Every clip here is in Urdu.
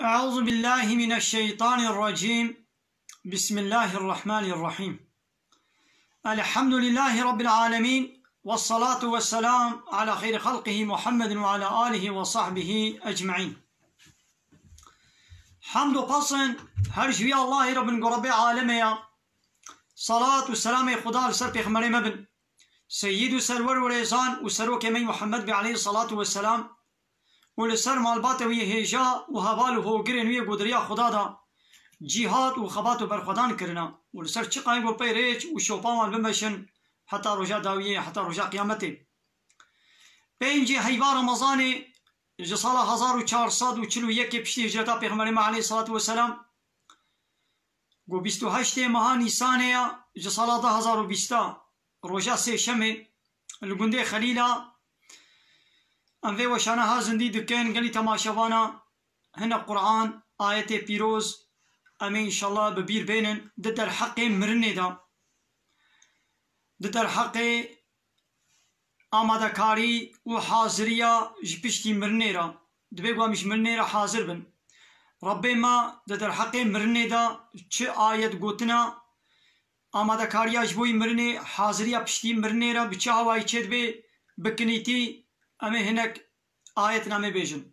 أعوذ بالله من الشيطان الرجيم. بسم الله الرحمن الرحيم. الحمد لله رب العالمين، والصلاة والسلام على خير خلقه محمد وعلى آله وصحبه أجمعين. حمد وقصن هرجوي الله رب القرب عالميا، صلاة والسلام خدا لسر پیغمبر مبن سيد سرور وريزان وسرو كمي محمد عليه الصلاة والسلام ولسر مالبات ويهجا وهبال وهوگرن وي قدريا خدا دا جهاد وخبات وبرخدان کرنا ولسر چقاي و پیريج وشوپاوان بمشن حتى رجا داوية حتى رجا قيامته. بينجي هيوا رمضان جسالة 1441 پشتی هجرتا پیغمبر عليه الصلاة والسلام گو 28 ماه نیسانه جسالة 2020 رجا سه شمه لگنده خليلا انوی وشانها زندی دکن گلی تماشاوانا هنا قرآن آیت پیروز امی انشالله ببیر بینن در حق مرنه دا در حق آماده کاری و حاضریا جپشتی مرنه را دبیگو همیش مرنه را حاضر بن ربی ما در حق مرنه دا چه آیت گوتنا آماده کاریا جبوی مرنه حاضریا پشتی مرنه را بچه هوایی چید بی بکنیتی امی هنک آیت نامه بیجن.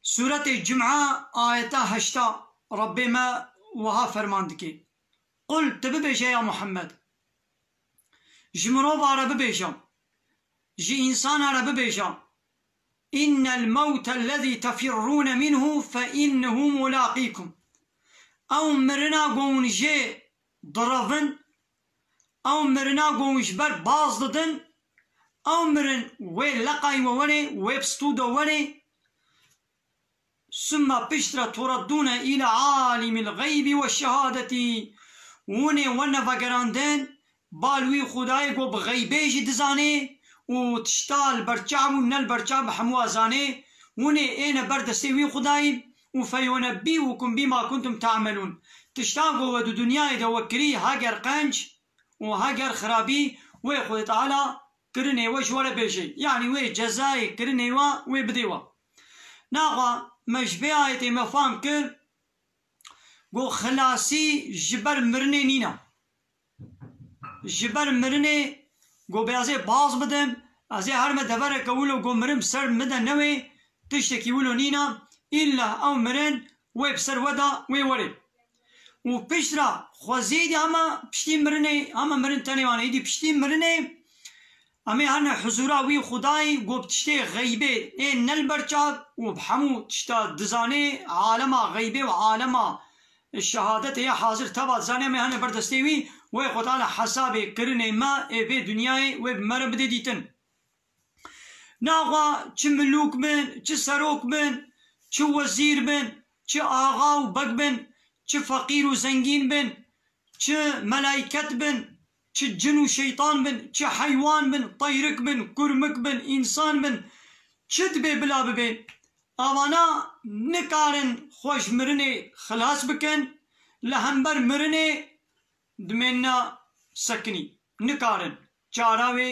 سورة الجمعة آيتا 8 رب ما وها فرماندكي قل تببيجا يا محمد جمرو بارا ببيجا جي إنسان على ببيجا إن الموت الذي تفرون منه فإنه ملاقيكم أو مرنا قون جي ضرفن أو مرنا قون جبر بازدن أو مرن وي لقاي ووني وي بستودو وني ثم بشترا تردون إلى عالم الغيب والشهادة وني ون فقراندن بالوي خداي قو بغيبيج دزاني وتشتال برچاب ونل برچاب حموازاني وني اين بردستوي خداي وفينبئكم بما كنتم تعملون تشتاقوا ودو دنيا دوكري هاجر قنج وهاجر خرابي وي خدي تعالى كرني وش ولا بيجي يعني وي جزاي كرني وي بديوا ناغا مشبه آيتي مفهم كر قو خلاصي جبر مرني نينا جبر مرني قو بيازي باز بدم ازي هرم دبر كولو قو مرم سر مدن نوي تشتكي ولو نينا إلا أو مرن وي بسر ودا وي وري وبشترا خوزيدي اما بشتي مرني اما مرن تانيوان ايدي بشتي مرني امی هن حضورا وی خدای گفت تشتی غیبه این نل برچاب و بحمو تشتا دزانه عالم غیبه و عالم شهادت یا حاضر تبا زانه می هن بردستی وی و خدای حساب کرنه ما به دنیای و مرب دیتن ناغا چه ملوک بن چه سروک بن چه وزیر بن چه آغا و بگ بن چه فقیر و زنگین بن چه ملائکت بن چه جن و شیطان بن چه حیوان بن طیرک بن کرمک بن انسان بن چه دبی بلا ببین آوانا نکارن خوش مرنه خلاص بکن لهمبر مرنه دمنا سکنی نکارن چاراوی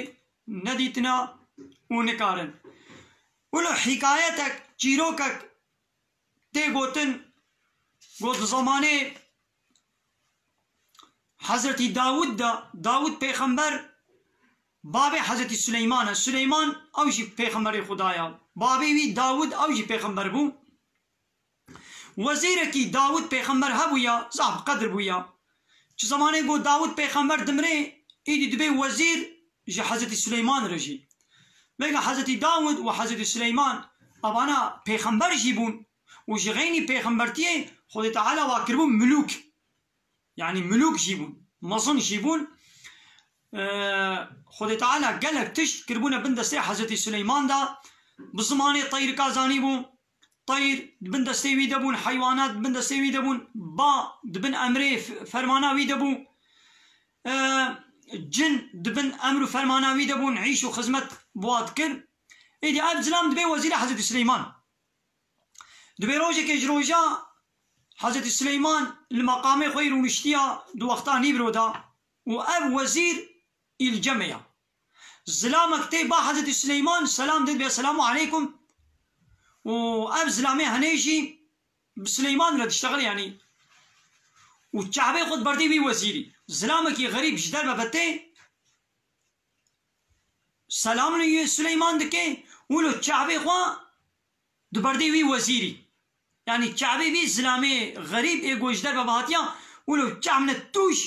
ندیتنا و نکارن ولو حکایتک چیروکک تی گوتن گوت زمانه حضرت داود پیغمبر باب حضرت سلیمان اوجی پیغمبر خدایا بابی وی داود اوجی پیغمبر بو وزیر کی داود پیغمبر هبویا صاحب قدر بویا چه زمانه گو داود پیغمبر دمره ایدی دبی وزیر جی حضرت سلیمان رجی بگه حضرت داود و حضرت سلیمان ابانا پیغمبر جیبون و جی غینی پیغمبرتیه خود تعالی واکربون ملوک يعني ملوك جيبون مصن جيبون خد تعالى قالك تشت كربونا بندستي حضرت سليمان دا بزماني طير كازاني بون طير بندستي ويدبون حيوانات بندستي ويدبون با دبن امري فرمانا ويدبون جن دبن امر فرمانا ويدبون عيش وخدمت بواد كر ايدي اب زلام دبي وزير حضرت سليمان دبي روجك اجروجا حضرت سليمان المقام خير ونشتيا دو وقتا نيبرودا واب وزير الجميع زلامك تيبا حضرت سليمان سلام دد السلام عليكم وأب زلامي هنيجي بسليمان لا تشتغل يعني والشعبي خد بردي بي وزيري زلامك غريب جدار بفتي سلام سليمان دكي ولو الشعبي خوا دبردي بي وزيري يعني الشعبي بي زلامي غريب ايقو جدار ببهاتيا ولو الشعب من التوش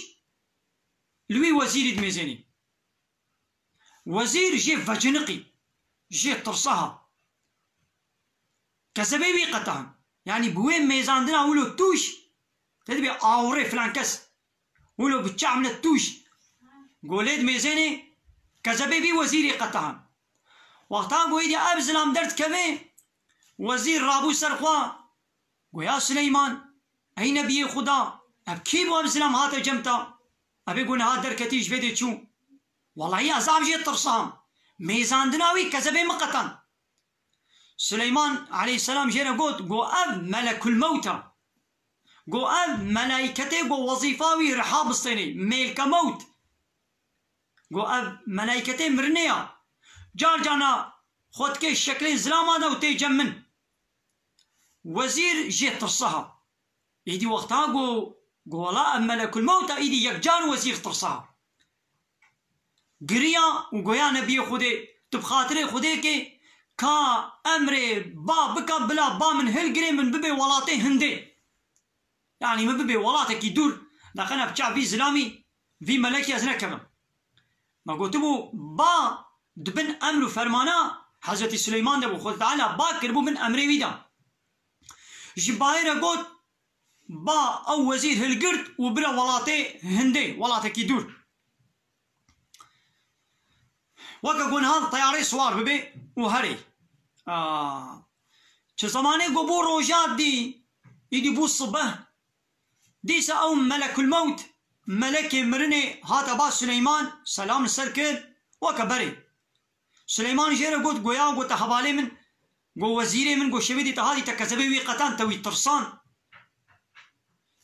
لوي وزيري دميزيني وزير جي فجنقي جي ترصها كسبيبي قطعهم يعني بوين ميزان دنا ولو توش تدبي اوري فلان كس ولو بتشع من التوش قوليد ميزاني كسبيبي وزيري قطعهم وقتها قويدي ابزلام درت كمي وزير رابو سرخوا ويا سليمان اي نبي خدا ابكيب وابزلام هاتا جمتا ابي قلنا هات دركتيش بيدي تشو والله يا عذاب جيت ترصام ميزان دناوي كذبي مقطن سليمان عليه السلام جينا قلت قو اب ملك الموتى قو اب ملائكتي قو وظيفاوي رحاب الصيني ملك موت قو اب ملائكتي مرنيا جار جانا خودك الشكلين زلام هذا وتي جمن وزير جيت ترصها يدي وقتها قو لا اب ملك الموتى يدي يكجان وزير ترصها گریا و گویا نبی خودی تبخاطر خودی که کا امر با بکا بلا با من هل گری من ببی ولاته هنده يعني ما ببي ولاته كي دور لقنا بتاع في زلامي في ملكي ازنا كمان ما قلت له با دبن امر فرمانا حضرت سليمان ده خود تعالى با كربو من امري ويدا جباير قلت با او وزير هالقرد وبلا ولاته هنده ولاته كي دور وكا هذا طياري سوار ببي وهري چه زمانه قبور روجات دي يدي بو الصبح ديسا او ملك الموت ملك مرني هاتا با سليمان سلام السركل وكا بري سليمان جيرا قلت قويا قلت حبالي من قو وزيري من قو شبيدي تهادي تكذبي وي قطان توي ترسان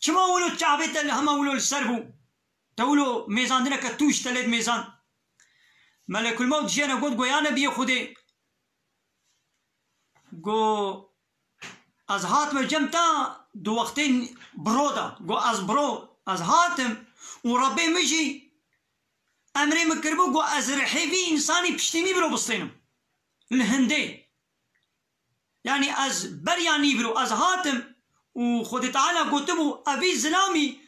چما ولو تشعبت هما ولو السربو تولو ميزان دنا كتوش تلد ميزان ملك الموت جينا قلت قو يا نبي خودي قو از هاتم جمتا دو وقتين برودا قو از برو از هاتم وربي مجي امري مكربو قو از رحيفي انساني بشتيني برو بسطينم الهندي يعني از برياني برو از هاتم وخود تعالى قلتبو ابي زلامي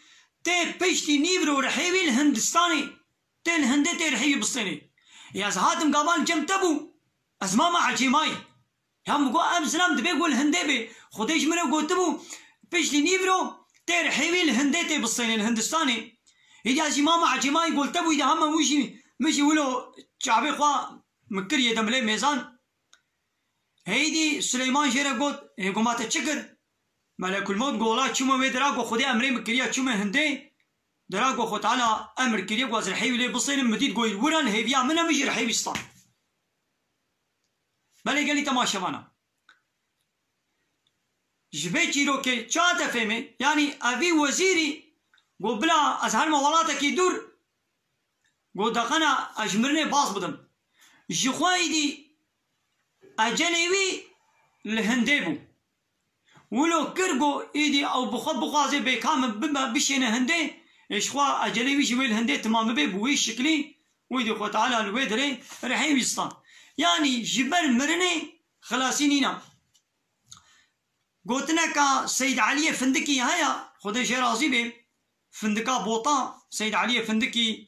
تي بشتيني برو رحيفي الهندستاني تي الهندي تي رحيفي بسطيني يا از هاتم قابال جمتبو از ماما عجيماي هم قو ام زلام دبي قول هندي بي خوديش منو قلتبو بشتيني برو تي رحيفي الهندي تي بسطيني الهندستاني إذا أجي ماما عجيماي قلت أبو إذا هم مشي ولو شعبي خوا مكر يدم لي ميزان هيدي سليمان جيرا قلت ما تشكر ملك الموت قولا شو ما دراغو خدي أمري مكريا شو ما هندي دراغو خد على أمر كريا قواز الحيوي لي بصين مديد قوي وران هيبيا منا مجي الحيوي ستان بلي قال لي تماشى وانا جبيتي روكي شاتا فهمي يعني أبي وزيري قو بلا از هر موالاتا کی دور قو دقنا اجمرني باص بدم جخواي دي اجليوي لهنديبو ولو كرقو ايدي او بخط بخازي بكام بما بشينا هندي اشخوا اجليوي جوي الهندي تمام بيبو وي شكلي ويدي خو تعالى الويدري رحيم يسطان يعني جبل مرني خلاصينينا قلتنا كا سيد علي فندكي هيا خدي شي راضي بيه فندقا بوطا سيد علي فندقي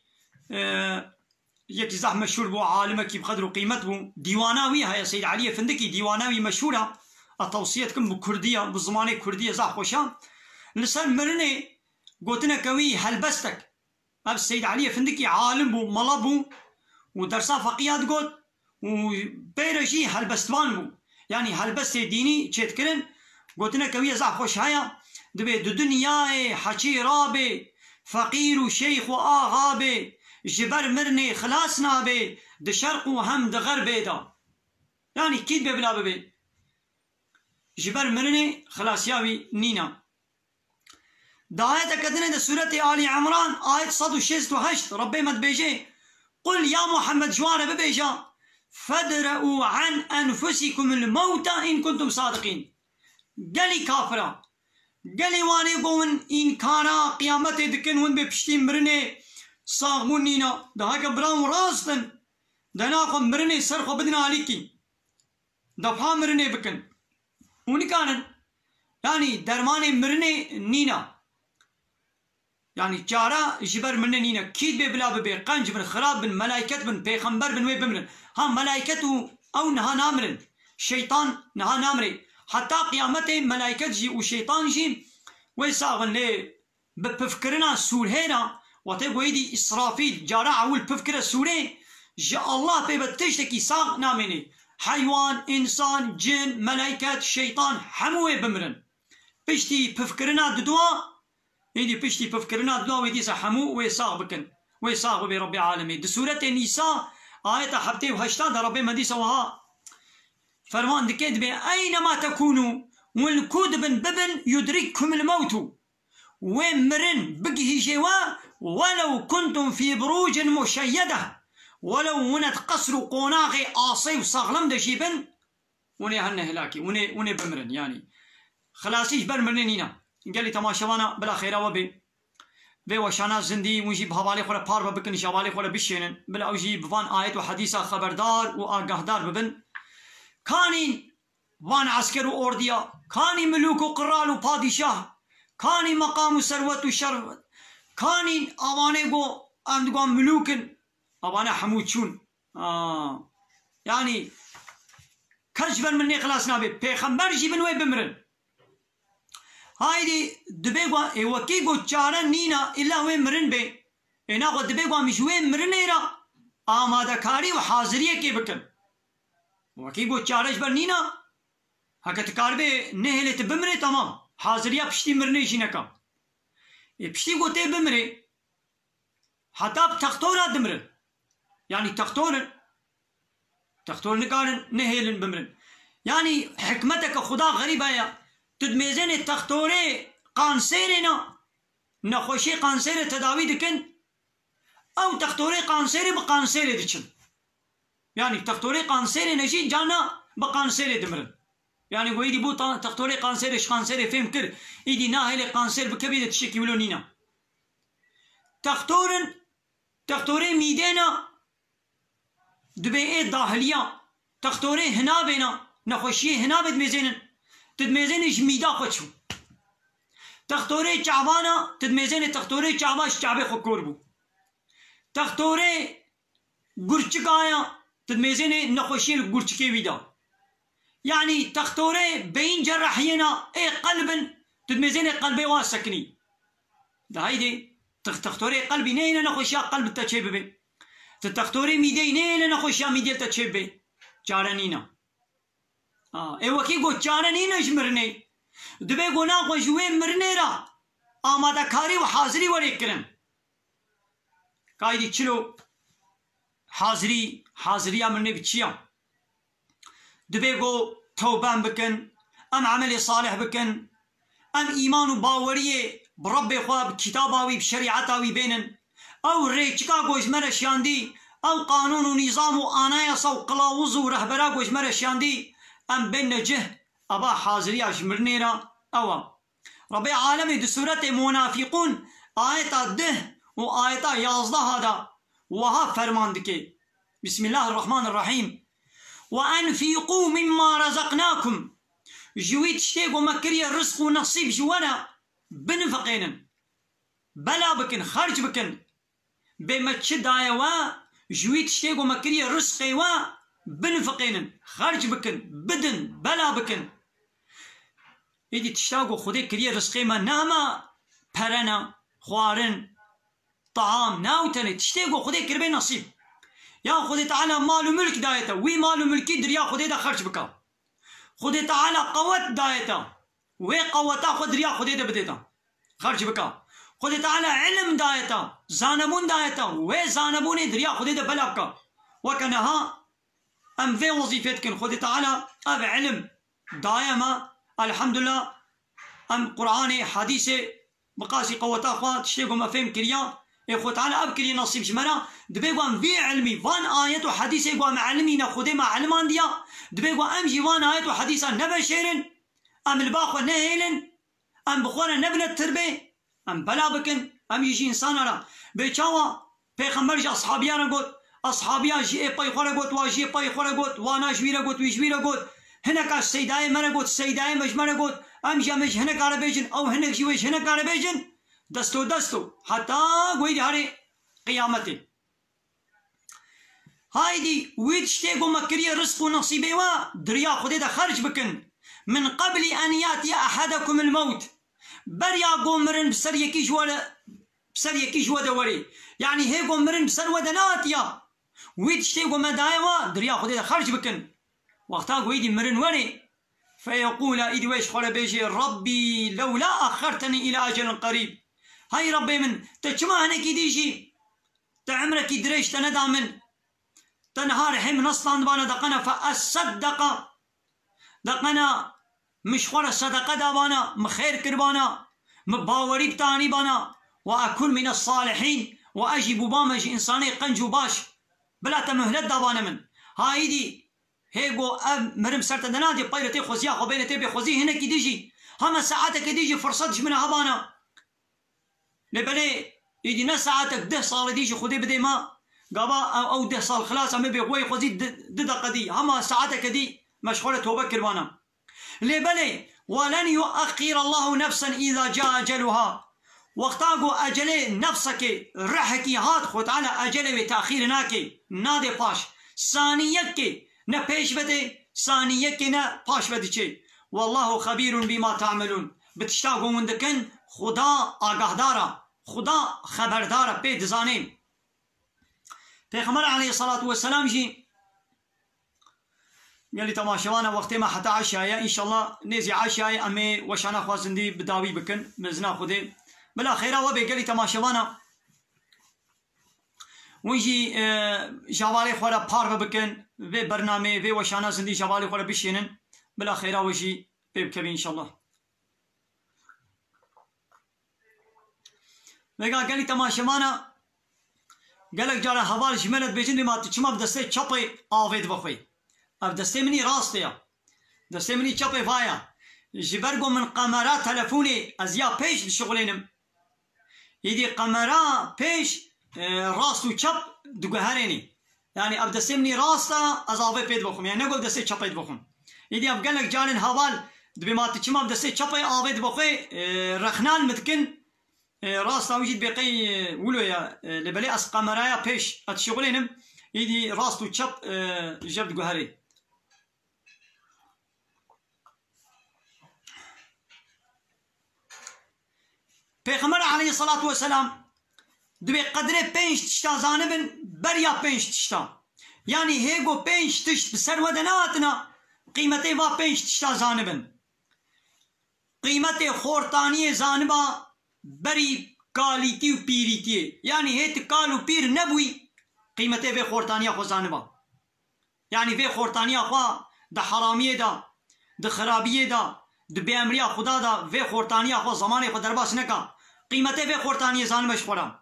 يكي زح مشهور بو عالمه كي بقدر قيمته بو ديواناوي هيا سيد علي فندقي ديواناوي مشهوره التوصيتكم بكرديه بالزمانه كرديه زح خوشا لسان مرني قلتنا كوي هلبستك اب سيد علي فندقي عالم بو ملبو ودرسا فقيات قلت وبيرجي هلبستوان بو يعني هلبست ديني تشتكرن قلتنا كوي زح خوش هيا دبي دنيا حكي رابي فقير وشيخ وآغابي جبر مرني خلاص نابي دشرق وهم دغربي دا يعني كيد ببلا ببي جبر مرني خلاص ياوي نينا دعاية كدنا دا سورة آل عمران آية 168 ربي مد بيجي قل يا محمد جوار ببيجا فادرؤوا عن أنفسكم الموت إن كنتم صادقين. قالي كافرة قالي واني قوون إن كان قيامتي دكن ون بپشتي مرنه صاغمون نينا دهاك برام راستن دناخو مرنه سرخو بدنا عليكي دفها مرنه بكن ونكانن يعني درماني مرنه نينا يعني جارا جبر مرنه نينا كيد ببلا ببي قنج بن خراب بن ملائكت بن پیغمبر بن وي بمرن ها ملائكتو او نها نامرن شيطان نها نامري حتى قيامته ملائكت جي وشيطان جي ويساغن لي بفكرنا سورهنا وتبويدي إسرافيل جارا عول بفكر سوره جاء الله بيبتشتكي ساغ نامني حيوان إنسان جن ملائكة شيطان حموه بمرن بشتي بفكرنا ددوا يدي بشتي بفكرنا ددوا ويدي سحمو ويساغ بكن ويساغ برب العالمين دي سورة النساء آية حبتي وهشتا دا ربي مديسة وها فرمان دكيد بي أينما تكونوا والكود بن يدرككم الموت ومرن بقه جوا ولو كنتم في بروج مشيدة ولو ونت قصر قوناغي آصي وصغلم دجيبن وني هن هلاكي وني بمرن يعني خلاصيش برمرنينا قال لي تماشوانا بلا خيرا وبي بي وشانا زندي ونجيب هوالي خولا بار بكن شوالي خولا بشينن بلا اوجي بفان آيات وحديثة خبردار وآگاهدار ببن كاني وان عسكر وأورديا كاني ملوك وقرال وبادشاه كاني مقام وثروت وشرف كاني اواني قو عندقوا ملوكن اواني حموتشون يعني كرجبن مني خلاصنا بي پیغمبر جيبن وي بمرن هايدي دبيقوا ايوكي قو چارن نينا إلا وي مرن بي اينا قو دبيقوا مش وي مرن ايرا آماده كاري وحاضرية كي بكن وكي قو چارش بر نينا هكت كاربي نهلت بمري تمام حاضرية پشتي مرنه جينكا پشتي قو تي بمري حتى بتختورا دمرن يعني تختورن نكارن نهلن بمرن يعني حكمتك خدا غريبة يا تدميزين التختوري قانسيرنا نخوشي قانسير تداوي دكن او تختوري قانسيري بقانسيري دكن يعني تختوري قانسيري نجي جانا بقانسيري دمرن يعني ويدي بو تختوري قانسيري اش قانسيري فهم كر ايدي ناهلي قانسير بكبيدة تشكي ولو نينا تختوري ميدينا دبي داخلية تختوري هنا بينا نخوشي هنا بدميزين تدميزين جميدا خوشو تختوري شعبانا تدميزين تختوري شعباش شعبي خكوربو تختوري قرشكايا تدميزين نخوشي القرشكي ويدا يعني تختوري بين جرحينا اي قلب تدميزين قلبي واسكني ده هيدي تختوري قلبي نينا نخوشيا قلب تشيبي تختوري ميدي نينا نخوشيا ميدي تشيبي جارانينا اي وكي قو جارانينا جمرني دبي قونا قوشوي مرني را آماده كاري وحاضري وريكرن قايدي چلو حاضري امرني بچيا دبي قو توبان بكن ام عمل صالح بكن ام ايمان وباوريه برب خواب كتاباوي بشريعتاوي بينن او ريچكا قوش مرشياندي او قانون ونظام وانايا و قلاوز ورهبرا قوش مرشياندي ام بين نجه ابا حاضري اجمرنيرا او ربي عالمي دي سورة منافقون آيتا ده و آيتا 11 هذا وها فرمان دكي بسم الله الرحمن الرحيم وأنفقوا مما رزقناكم جويت شتيق ومكري الرزق ونصيب جوانا بنفقين بلا بكن خارج بكن بمتشد آيوا جويت شتيق ومكري الرزق بنفقين خارج بكن بدن بلا بكن يدي تشتاقو خودي كري رزقي ما ناما پرنا خوارن طعام ناوتني تشتاقو خودي كربي نصيب يا خودي تعالى مال وملك دايته وي مال وملكي دريا خودي دا خرج بكا خودي تعالى قوت دايته وي قوتا خود دريا خودي دا بديتا خرج بكا خودي تعالى علم دايته زانبون دايته وي زانبوني دريا خودي دا بلا بكا وكنها ام في وظيفتكن خودي تعالى اب علم دايما الحمد لله ام قرآن حديث بقاسي قوتا خوا تشتيقو ما فهم كريا خو تعالى أبكري نصيب شمنا دبيقوا في علمي وان آيات وحديث يقوا معلمي نخودي معلمان ديا دبيقوا أمجي وان آيات وحديثا نبشيرن أم الباخو نهيلن أم بخوانا نبنى التربي أم بلا بكن أم يجي إنسان را بيشاوا بيخمر جا أصحابيانا قوت أصحابيا جي باي خورا قوت واجي باي خورا قوت وانا جويرا قوت ويجويرا قوت هناك السيداي مرا قوت السيداي مجمرا قوت أم جامج هناك على بيجن أو هناك جيوش هناك على بيجن دستو حتى قويد هاري قيامتي هايدي ويد شتيقو مكرية رزق ونصيبي دريا خدي دا خرج بكن من قبل أن يأتي أحدكم الموت بريا قومرن بسر يكيش ودا وري يعني هي قومرن بسر ودا ناتيا ويد شتيقو مدايوا دريا خدي دا خرج بكن وقتا قويدي مرن وري فيقول إيدي ويش خلا بيجي ربي لولا أخرتني إلى أجل قريب هاي ربي من تجمع هناك ديجي تعمرك دريش تندى من تنهار حين نصلان بانا دقنا فأصدق دقنا مش خور الصدقة دابانا مخير كربانا مباوري بتاني بانا وأكون من الصالحين وأجيب بامج إنساني قنجو باش بلا تمهلت دابانا من هاي دي هيقو مرم سرت دنادي بايرتي خوزيا خوبينتي بخوزي هناك ديجي هما ساعتك ديجي فرصتش من هبانا لبلي يدي ناس ساعتك 10 صال ديجي خدي بدي ما قابا او 10 صال خلاص عم بيقوي خوزي دقه دي هما ساعتك دي مشغوله توبه كربانا لبلي ولن يؤخر الله نفسا اذا جاء اجلها وقتاقو اجلي نفسك رحكي هات خو تعالى اجلي تاخير ناكي نادي باش ثانيك نه پیش بده ثانیه که نه پاش بده چه والله خبیر بما تعملون بتشتا گوندکن خدا آگاه داره خدا خبرداره پی دزانه پیغمبر علیه الصلاة والسلام جی قال تماشوانا وقت ما حتى عشاء ان شاء الله نزي عشاء امي وشانا خوازندي بداوي بكن مزنا خدي بلا خيرا وبي قال تماشوانا ونجي جوالي خورا بار بكن في برنامج في وشانا زندي جوالي خورا بشينن بلا خيرا وجي بكبي ان شاء الله وقال قال تماشوانا قالك جارا حوال جملت بيجن ما تشما بدسته چپي آويد بخوي اب دسته مني راستيا دسته مني چپي فايا جبرگو من قمرا تلفوني ازيا پیش شغلينم يدي قمرا پیش راست و چپ دوگهريني يعني اب دسته مني راستا ازاوي بيد بخوم يعني نقول دسته چپي بخوم يدي اب قالك جارن حوال دبي ما تشما بدسته چپي آويد بخوي رخنان متكن راست وجد بقي ولو يا لبلي اس قمرايا بيش اتشغلينم يدي راست وشب جبد جوهري پیغمبر عليه الصلاة والسلام دبي قدره بينش تشتا زانبن بريا بينش تشتا يعني هيغو بينش تشت بسر ودناتنا قيمته با بينش تشتا زانبن قيمته خورتاني زانبا بری کالیتی و پیریتی یعنی هیت کال و پیر نبوی قیمته وی خورتانیا خو زانبا یعنی وی خورتانیا خو ده حرامیه دا ده خرابیه دا ده بیامریا خدا دا وی خورتانیا خو زمانه خو درباس نکا قیمته وی خورتانیا زانبش خورم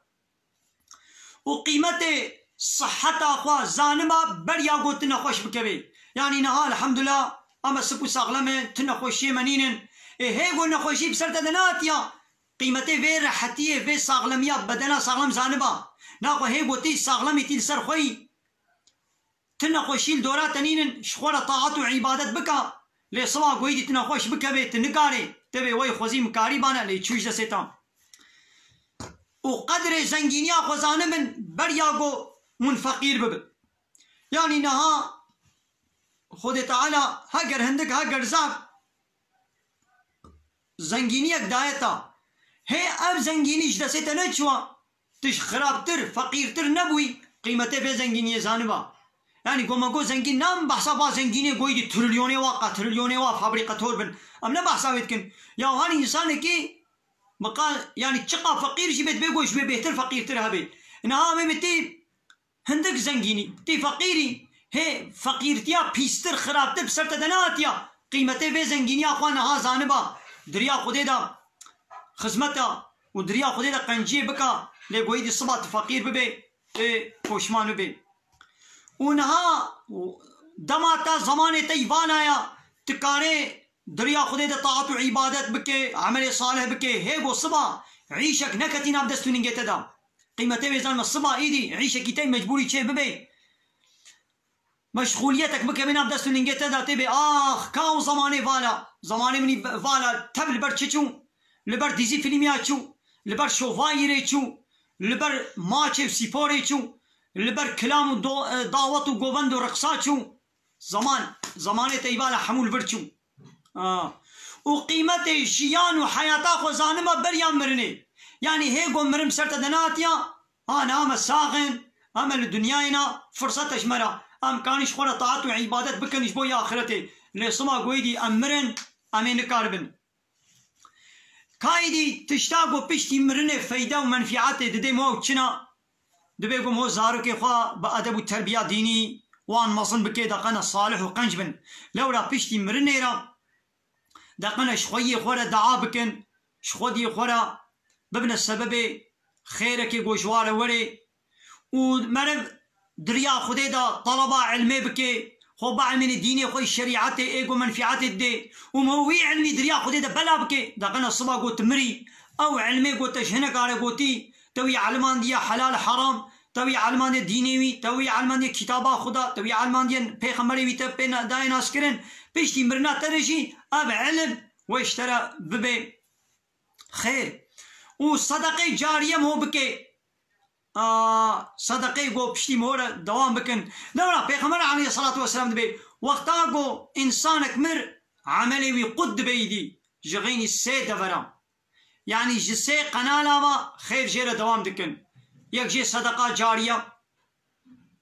و قیمته صحتا خو زانبا بریا گوت نخوش بکوی یعنی نها الحمدلله اما سپو ساغلمه تنخوشی منینن هیگو نخوشی بسرت دناتیا قيمته في راحتيه في صاغلميه بدنا صاغلم زانبا ناقو هيبوتي صاغلمي تيل سر خوي تنخوشيل دورات تنين شخوره طاعت وعبادت بكا لي صوا قويدي تنخوش بكا بيت نكاري تبي وي خوزي مكاري بانا لي تشوش دسيتا وقدر زنجينيا خو زانبن برياغو من فقير بب يعني نها خود تعالى هاجر هندك هاجر زاب زنجينيك دايتا هي اب زنجينيش دسيتا نچوا تش خرابتر فقيرتر نبوي قيمته في زنجينيه زانبا يعني قوما قو زنجين نام بحثا با زنجينيه قويدي تريليوني واقع تريليوني وا فابريقه توربن امنا بحثا ويتكن يا هاني انسان كي مقال يعني تشقى فقير شي بيت بيقوش بيهتر فقيرتر هبي انها متي هندك زنجيني تي فقيري هي فقيرتيا بيستر خرابتر بسرت دناتيا قيمته في زنجينيه اخوانا ها زانبا دريا خدي دا خدمتا ودريا خدي دا قنجي بكا لي قويدي صبات فقير ببي كوشمان ببي ونها دماتا زمان تيفانا يا تكاري دريا خدي ده طاعت وعبادت بكي عمل صالح بكي هيغو صبا عيشك نكتي ناب دستونين جيتا دا قيمته ويزان الصبا ايدي عيشك كي مجبوري تشي ببي مشغوليتك بك من اب دستونين جيتا دا تبي كاو زماني فالا زماني مني فالا تبل بر تشو لبر ديزي فيلميا تشو لبر شوفايري تشو لبر ماتش سيبوري تشو لبر كلام دعوت وغوبند ورقصات تشو زمان تيبالا حمول برتشو وقيمة جيان وحياتا خوزانما بريان مرني يعني هيقو مرم سرطة دناتيا أنا أما ساغن أما لدنيانا فرصة شمرا أم كانش خورا طاعت وعبادت بكنش بوي آخرتي لصما قويدي أمرن أمين كاربن كايدي تشتاقو بشتي مرني فايدة ومنفعات دي مو چنا دبيقو مو زاروكي خوا بأدب والتربية ديني وان مصن بكي دقنا صالح وقنجبن لولا بشتي مرني را دقنا شخوي خورا دعا بكن شخودي خورا ببن السبب خيرك قوشوار وري ومرب دريا خدي دا طلبة علمي بكي خو بعلمي ديني خوي شريعتي ايقو منفعاتي دي وموي علمي دريا خدي دا بلا بكي دقنا الصبا قوت مري او علمي قوت شهنك على قوتي توي علمان دي حلال حرام توي علمان دي دينيوي توي علمان دي كتابا خدا توي علمان دي پیغمبري وي تبين داين اسكرن بيشتي مرنا ترجي اب علم واشترى ببي خير وصدقه جاريه مو بكي صدقه قو بشتي مورا دوام بكن لولا پیغمبر عليه الصلاه والسلام دبي وقتا قو انسانك مر عملي وي قد بيدي جغيني سي دفرا يعني جسي قنالا خير جيرا دوام دكن يك جي صدقه جاريه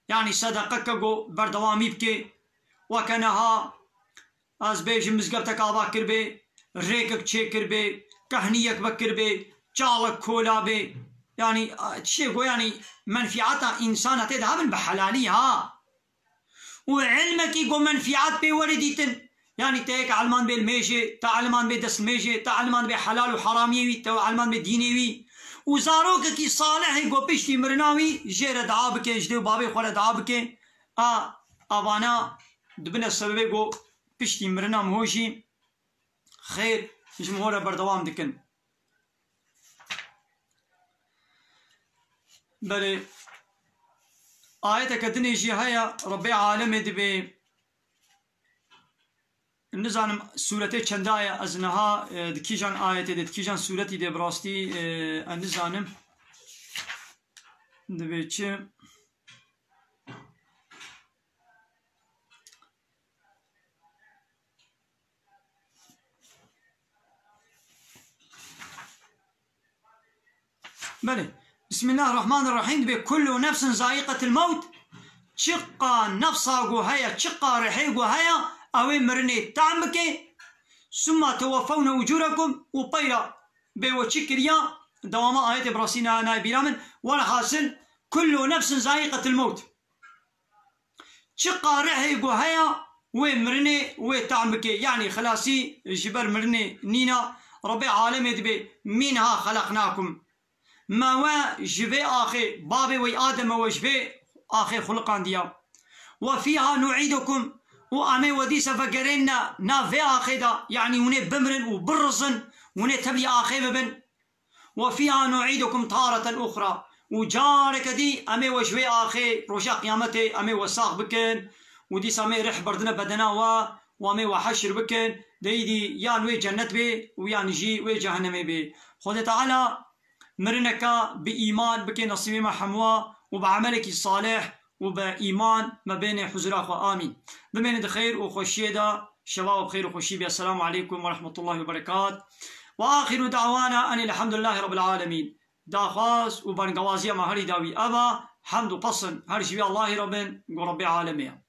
يعني صدقه كو بردوامي بكي وكانها از بيج مزقبتك ابا كربي ريكك تشي كربي كهنيك بكربي چالك كولا بي يعني شيء يعني منفعات انسان تذهب بحلاليها وعلمك يقول منفعات بورديتن يعني تيك علمان بالميجي تعلمان بدس ميجي تعلمان بحلال وحرامي تعلمان بديني وزاروك كي صالح يقول بيشتي مرناوي جير دعابك جدي وبابي خول دعابك ابانا دبنا السبب يقول بيشتي مرنا مهوشي خير جمهور بردوام دكن بله آياتك دنيجي هيا ربي عالم دبي نزانم سورتي چندايا ازنها دكيجان آيات دكيجان سورتي دي براستي نزانم دبي چه بله بسم الله الرحمن الرحيم بكل نفس ذائقة الموت شقا نفسا هيا شقا رحي هيا أو مرني تعمك ثم توفون أجوركم وطيرا بوشكريا دوما آية براسينا نايبي رامن ولا حاصل كل نفس ذائقة الموت شقا رحي هيا ومرني وتعمك يعني خلاصي جبر مرني نينا ربي عالم يدبي منها خلقناكم ما وجبي آخي بابي وي آدم وجبي آخي خلقان ديا وفيها نعيدكم وأمي وديسة فقرينا نافي آخي دا يعني وني بمرن وبرزن وني تبي آخي ببن وفيها نعيدكم تارة أخرى وجارك دي أمي وجبي آخي روشا قيامتي أمي وساق بكن وديسة أمي رح بردنا بدنا وأمي وحشر بكن ديدي يان وي جنت بي ويان جي وي جهنمي بي خود تعالى مرنك بإيمان بكي نصيبي مع حموا وبعملك الصالح وبإيمان ما بين حزر أخوة آمين بمين دخير وخوشي دا شباب بخير وخوشي بي السلام عليكم ورحمة الله وبركاته وآخر دعوانا أن الحمد لله رب العالمين دا خاص وبرنقوازية ما هري داوي أبا حمد وبصن هرشي الله رب العالمين